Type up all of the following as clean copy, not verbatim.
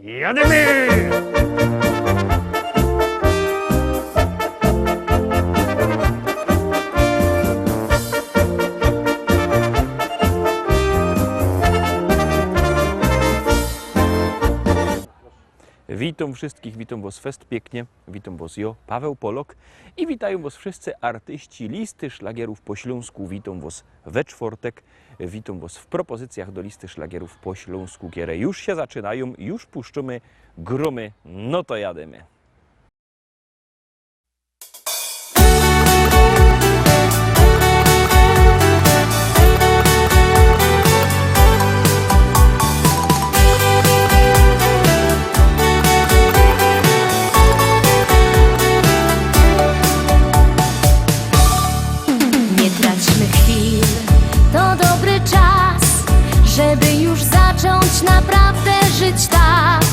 Jademy! Witam wszystkich, witam was fest pięknie, witam was ja, Paweł Polok i witają was wszyscy artyści listy szlagierów po śląsku. Witam was we czwartek, witam was w propozycjach do listy szlagierów po śląsku, które już się zaczynają, już puszczamy gromy, no to jademy. Żeby już zacząć naprawdę żyć tak,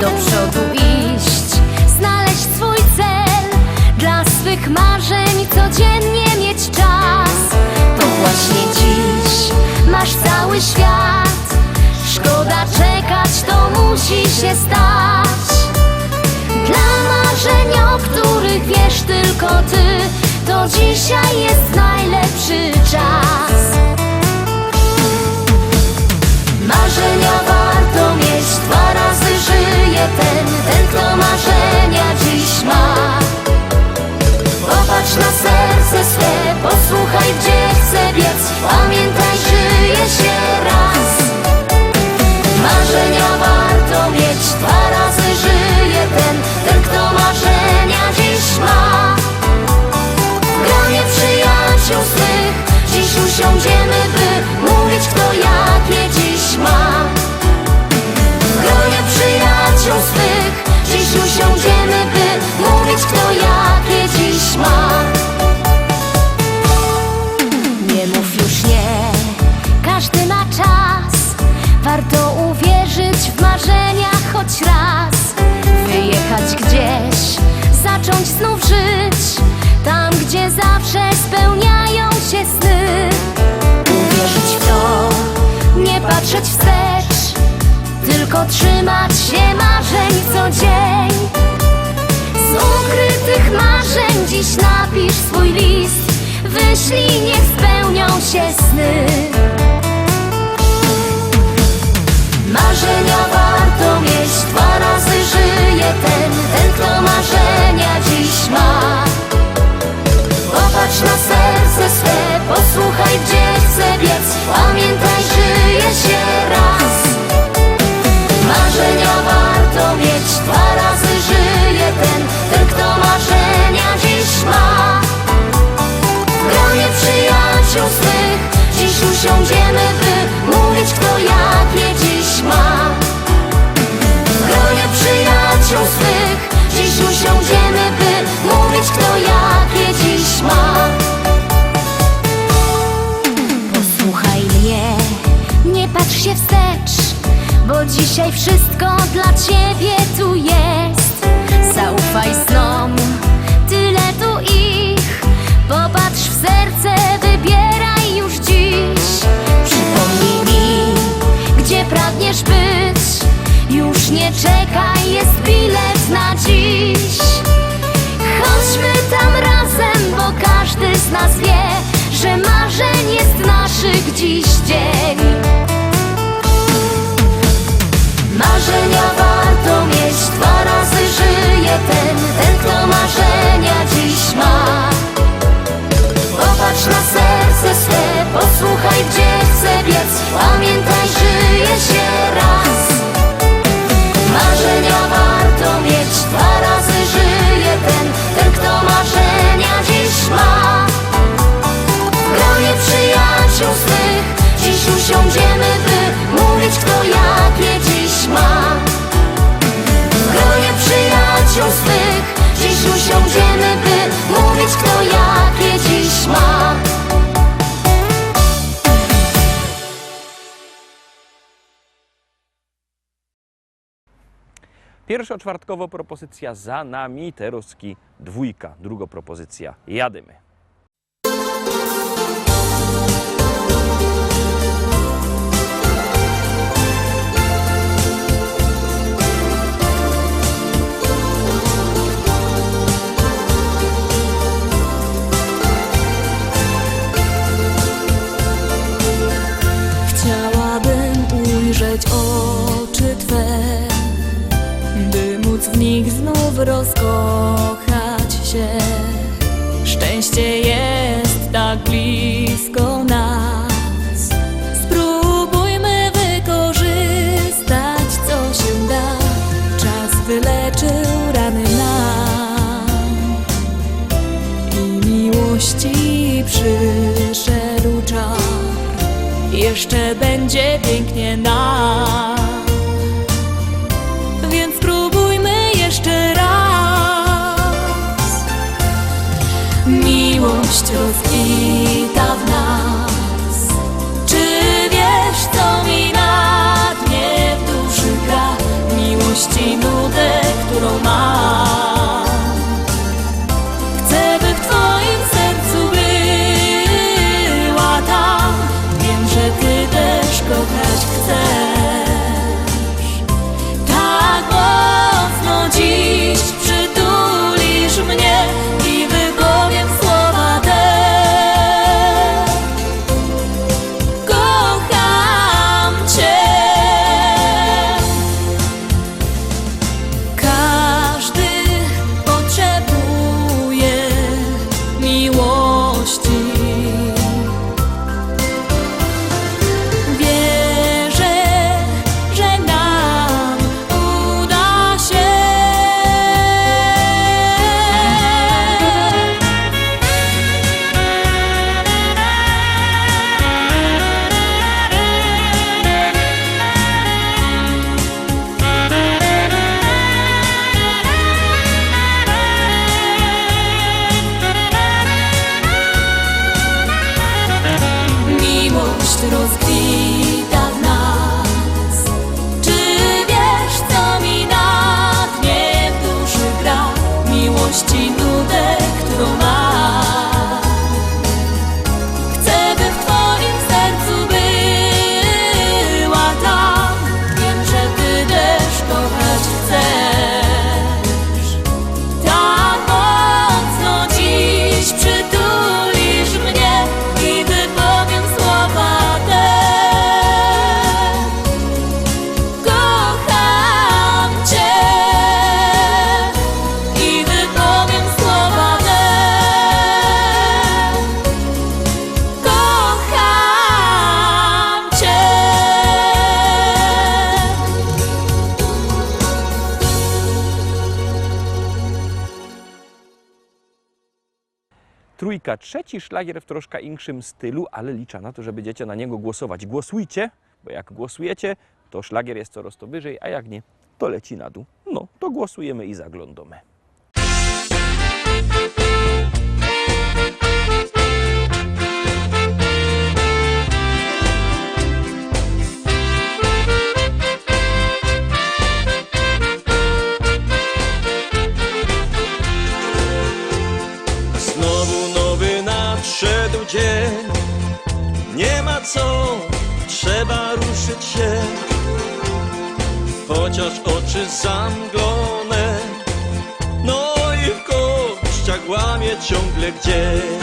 do przodu iść, znaleźć swój cel, dla swych marzeń codziennie mieć czas. To właśnie dziś masz cały świat, szkoda czekać, to musi się stać. Dla marzeń, o których wiesz tylko ty, to dzisiaj jest najlepszy czas. Marzenia warto mieć, dwa razy żyje ten, kto marzenia dziś ma. Popatrz na serce swe, posłuchaj, gdzie chce biec, pamiętaj, żyje się raz. Marzenia warto mieć, dwa razy żyje ten, kto marzenia dziś ma. W gronie przyjaciół swych dziś usiądziemy, by mówić, kto jakie dziś ma. W gronie przyjaciół swych dziś usiądziemy, by mówić, kto jakie dziś ma. Nie mów już nie, każdy ma czas. Warto uwierzyć w marzenia choć raz. Wyjechać gdzieś, zacząć znów żyć, tam gdzie zawsze spełniają się sny. Uwierzyć w to, nie patrzeć wstecz, tylko trzymać się marzeń co dzień. Z ukrytych marzeń dziś napisz swój list, wyślij, niech spełnią się sny. Marzenia warto mieć, dwa razy żyje ten, kto marzenia dziś ma. Popatrz na serce swe, posłuchaj, gdzie chce biec, pamiętaj, żyje się raz. Marzenia warto mieć, dwa razy żyje ten, kto marzenia dziś ma. W gronie przyjaciół swych dziś usiądziemy, by mówić, kto jakie dziś ma. W gronie przyjaciół swych dziś usiądziemy, by mówić, kto jakie dziś ma. Posłuchaj mnie, nie patrz się wstecz, bo dzisiaj wszystko dla ciebie tu jest. Zaufaj snom, tyle tu ich, popatrz w serce, wybieraj już dziś. Przypomnij mi, gdzie pragniesz być, już nie czekaj, jest bilet na dziś. Chodźmy tam razem, bo każdy z nas wie, że marzeń jest naszych dziś dzień. Marzenia warto mieć, dwa razy żyje ten, kto marzenia dziś ma. Popatrz na serce swe, posłuchaj, gdzie chce biec, pamiętaj, żyje się raz. Marzenia warto mieć, dwa razy żyje ten, kto marzenia dziś ma. W gronie przyjaciół swych dziś usiądziemy, by mówić, kto jakie dziś ma. W gronie przyjaciół swych dziś usiądziemy, by mówić, kto jakie dziś ma. Pierwszoczwartkowa propozycja za nami, Teroski dwójka, druga propozycja, jademy. rozkochać się. Szczęście jest tak blisko nas. Spróbujmy wykorzystać, co się da. Czas wyleczył rany nam i miłości przyszedł czas. Jeszcze będzie pięknie nam, więc spróbujmy jeszcze raz. Miłość rozkwita w nas. Czy wiesz, co mi na dnie w duszy gra? Miłości nudę, którą mam. Chcę, by w twoim sercu była tam. Wiem, że ty też kochać chcesz. Tak mocno dziś przytulisz mnie i wypowiem słowa te. Kocham cię. Każdy potrzebuje miłości. Wierzę, że nam uda się. Miłość rozkwita w nas. Czy wiesz, co mi na dnie w duszy gra? Miłości nudę, którą mam. Chcę, by w twoim sercu była tam. Wiem, że ty też kochać chcesz. Tak mocno dziś przytulisz mnie i wypowiem słowa te. Kocham cię i wypowiem słowa te. Kocham cię. Trójka, trzeci szlagier w troszkę inszym stylu, ale liczę na to, że będziecie na niego głosować. Głosujcie, bo jak głosujecie, to szlagier jest coraz to wyżej, a jak nie, to leci na dół. No, to głosujemy i zaglądamy. Znowu nowy nadszedł dzień. Nie ma co, trzeba ruszyć się. Chociaż oczy zamglone, no i w kościach łamie ciągle gdzieś.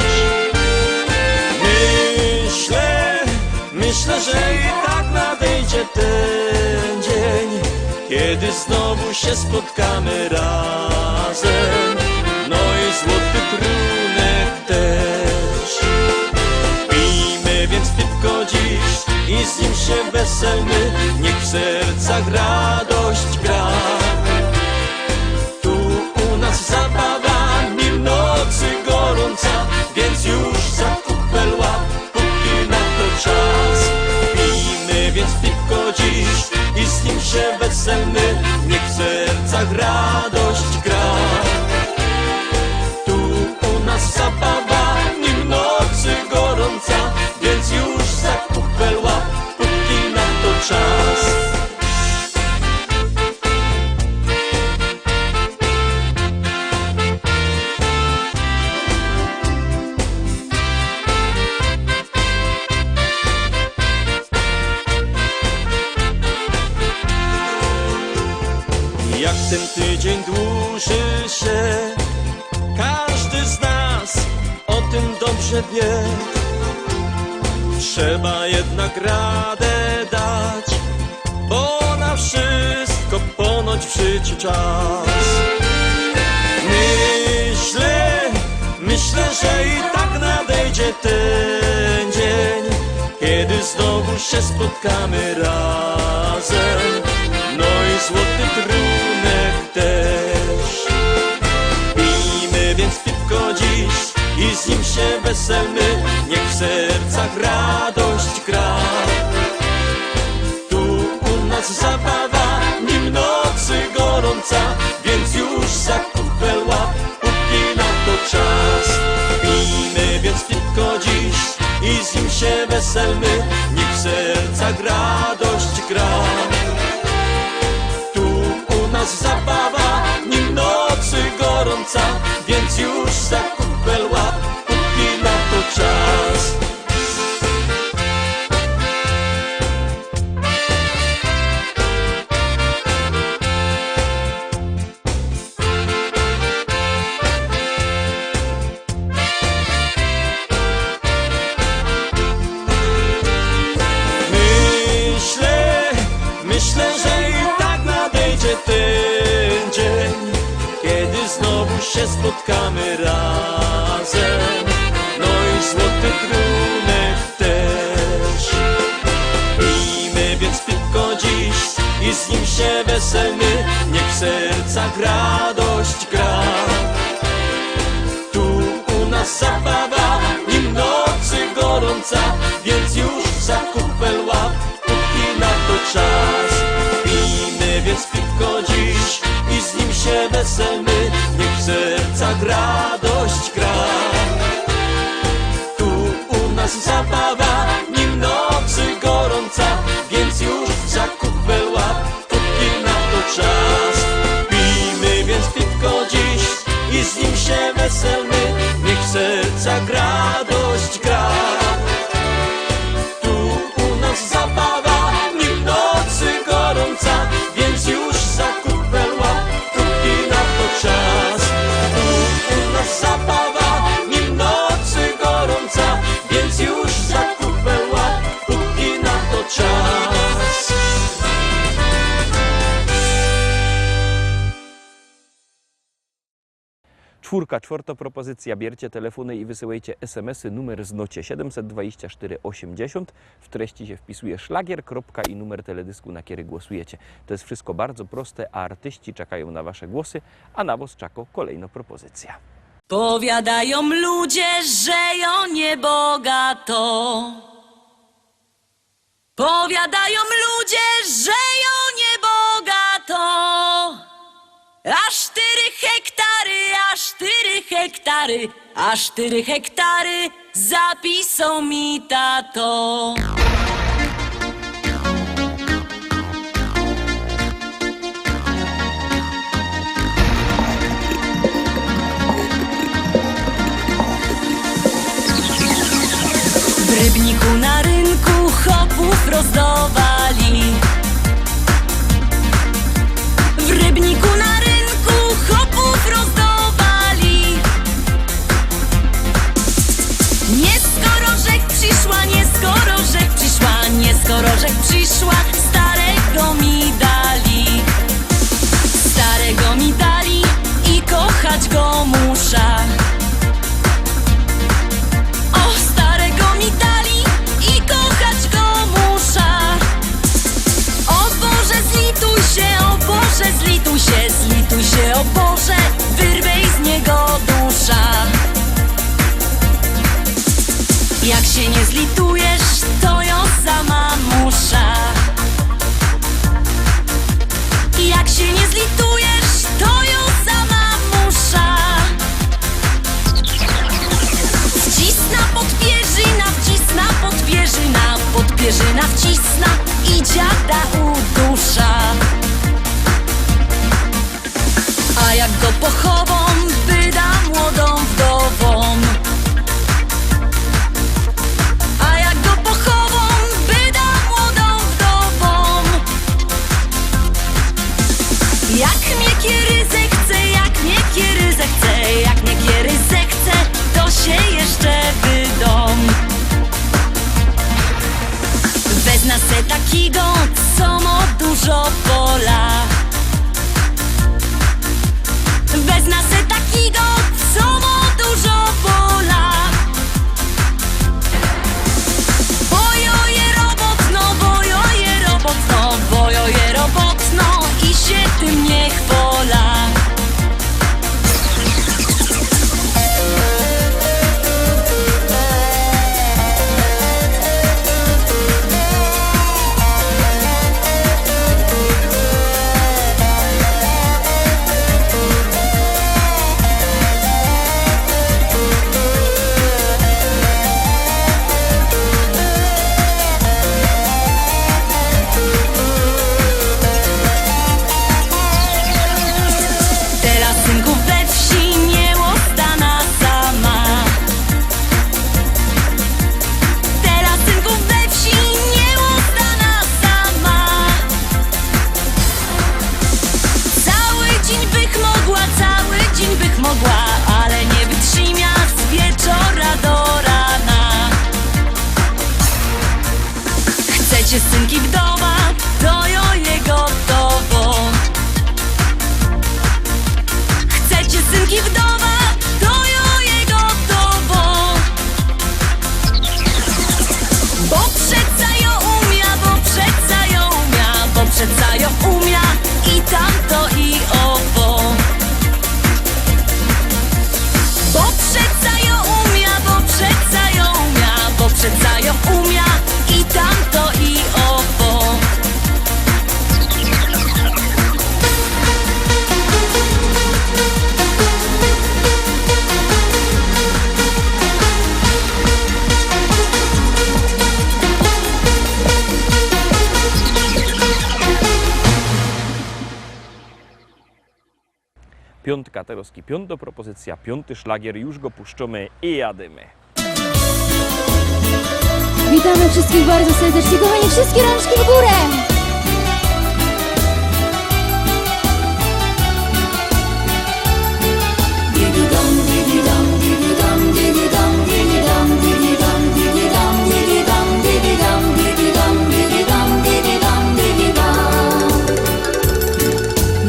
Myślę, że i tak nadejdzie ten dzień, kiedy znowu się spotkamy razem. No i złoty trunek też. Pijmy więc piwko dziś i z nim się weselmy. Niech w sercach radość gra. Tu u nas zabawa, mil nocy gorąca, więc już za kupel łap, póki na to czas. Pijmy więc piwko dziś i z nim się weselmy. Niech w sercach radość gra. Zabawa, nim nocy gorąca, więc już za kupel łap, póki na to czas. Jak ten tydzień dłuży się, każdy z nas o tym dobrze wie. Trzeba jednak radę dać, bo na wszystko ponoć w życiu czas. że i tak nadejdzie ten dzień, kiedy znowu się spotkamy razem, no i złoty trunek też. Pijmy więc piwko dziś i z nim się weselmy, niech w sercach radość gra. Tu u nas zabawa, nim nocy gorąca, więc już za kupel łap, póki na to czas. Pijmy więc piwko dziś i z nim się weselmy, niech w sercach radość gra. Tu u nas zabawa, nim nocy gorąca, więc już za kupel łap, póki na to czas. Myślę, że i tak nadejdzie ten dzień, kiedy znowu się spotkamy razem, no i złoty trunek też. Pijmy więc piwko dziś i z nim się weselmy, niech w sercach radość gra. Tu u nas zabawa, nim nocy gorąca, więc już za kupel łap, póki na to czas. Pijmy więc piwko dziś i z nim się weselmy, niech w sercach radość gra. Tu u nas zabawa, nim nocy gorąca, więc już za kupel łap, póki na to czas. Pijmy więc piwko dziś i z nim się weselmy, niech w sercach radość gra. Tu u nas zabawa, nim nocy gorąca, więc już za kupel łap, póki na to czas. Tu u nas zabawa, nim nocy gorąca, więc już za kupel łap, póki na to czas. Czwarta propozycja. Bierzcie telefony i wysyłajcie SMS-y, numer znocie 724 80. W treści się wpisuje szlagier, kropka i numer teledysku, na który głosujecie. To jest wszystko bardzo proste, a artyści czekają na wasze głosy, a na was czeka kolejna propozycja. Powiadają ludzie, że ją niebogato. Powiadają ludzie, że ją niebogato. Aż 4 hektary, aż 4 hektary, aż 4 hektary zapisał mi tato. W Rybniku na rynku chopów rozdawali. W Rybniku na rynku chopów rozdawali. Nie skoro rzek przyszła, nie skoro rzek przyszła, nie skoro rzek przyszła, starego mi dali. Starego mi dali i kochać go muszę. Zlituj się, o Boże, wyrwej z niego dusza. Jak się nie zlitujesz, to ją sama musza. Jak się nie zlitujesz, to ją sama musza. Wcisna podpierzyna, wcisna podpierzyna, podpierzyna wcisna i dziada udusza. A jak go pochową, wyda młodą wdową. A jak go pochową, wyda młodą wdową. Jak mnie kieryzę chce, jak mnie kieryzę chce, jak mnie kieryzę chce, to się jeszcze wydom. Wezna se takiego, co ma dużo pola. Wezna se takiego, co ma dużo pola. mogła, ale nie wytrzyma z wieczora do rana. Chcecie synki wdowa, to jo je gotowo. Chcecie synki wdowa, to jo je gotowo. Bo przeca jo umia, bo przeca jo umia, bo przeca jo umia i tamto i owo. Bo przeca jo umia, bo przeca jo umia, bo przeca jo umia i tamto i owo. Piątka Teroski, piąta propozycja, piąty szlagier, już go puszczamy i jadymy. Witamy wszystkich bardzo serdecznie, kochani, wszystkie rączki w górę!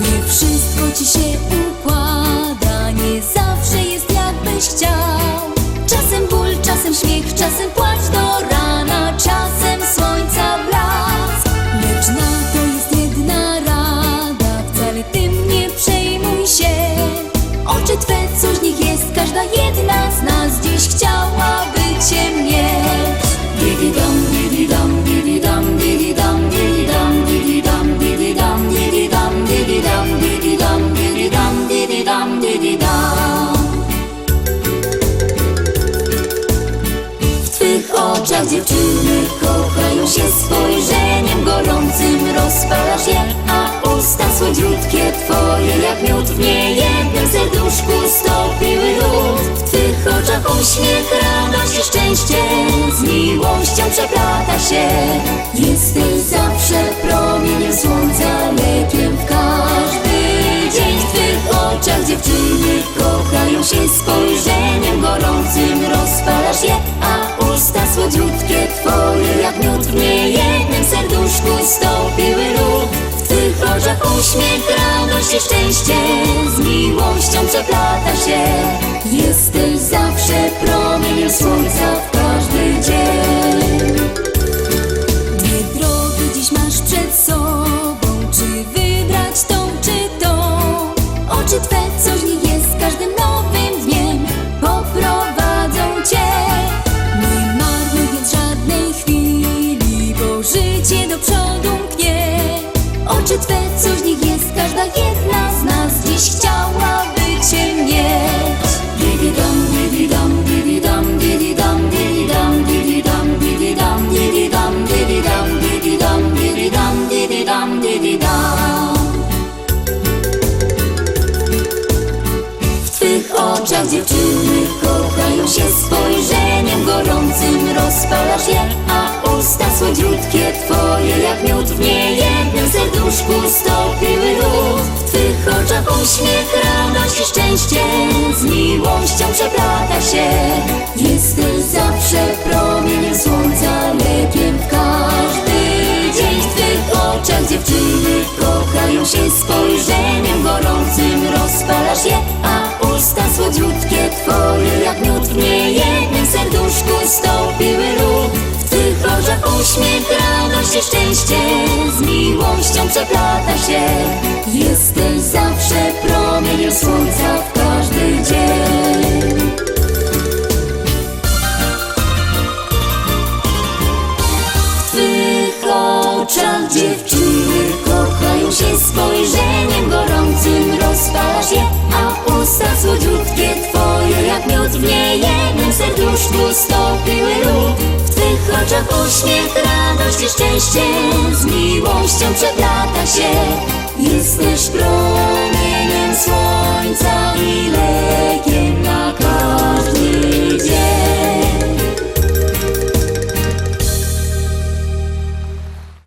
Nie wszystko ci się układa, nie zawsze jest jakbyś chciał. Czasem ból, czasem śmiech, czasem płacz do rana, czasem słońca blask. Lecz na to jest jedna rada, wcale tym nie przejmuj się. Oczy twe, coś z nich jest, każda jedna z nas dziś chciałaby cię mieć. Didi-dam, didi-dam, didi-dam, didi-dam, didi-dam, didi-dam, didi-dam, didi-dam, didi-dam, didi-dam, didi-dam, didi-dam, didi-dam. W twych oczach dziewczyny kochają się, spojrzeniem gorącym rozpalasz je, a usta słodziutkie twoje jak miód w niejednym serduszku stopiły lód. W twych oczach uśmiech, radość i szczęście z miłością przeplata się. Jesteś zawsze promieniem słońca, lekiem w każdy dzień. W twych oczach dziewczyny kochają się, spojrzeniem gorącym rozpalasz je, a usta słodziutkie twoje jak miód w niejednym serduszku stopiły lód. W twych oczach uśmiech, radość i szczęście z miłością przeplata się. Jesteś zawsze promieniem słońca w każdy dzień. Dwie drogi dziś masz przed sobą, czy wybrać tą, czy tą? Oczy twe, coś w nich jest, każdym nowym dniem poprowadzą cię. Nie marnuj więc żadnej chwili, bo życie do przodu mknie. Oczy twe, coś w nich jest, każda jedna z nas dziś chciałaby cię mieć. Didi-dam, didi-dam, didi-dam, didi-dam, didi-dam, didi-dam, didi-dam, didi-dam, didi-dam, didi-dam, didi-dam, didi-dam, didi-dam. W twych oczach dziewczyny kochają się, spojrzeniem gorącym rozpalasz je, a usta słodziutkie twoje jak miód w niejednym serduszku stopiły lód. W twych oczach uśmiech, radość i szczęście z miłością przeplata się. Jesteś zawsze promieniem słońca, lekiem w każdy dzień. W twych oczach dziewczyny kochają się, spojrzeniem gorącym rozpalasz je, a usta słodziutkie twoje jak miód w niejednym serduszku stopiły lód. W twych oczach uśmiech, radość i szczęście z miłością przeplata się. Jesteś zawsze promieniem słońca w każdy dzień. W twych oczach dziewczyny kochają się, spojrzeniem gorącym rozpalasz je, a usta słodziutkie twoje jak miód w niejednym serduszku stopiły lód. W twych oczach uśmiech, radość i szczęście z miłością przeplata się. Jesteś promieniem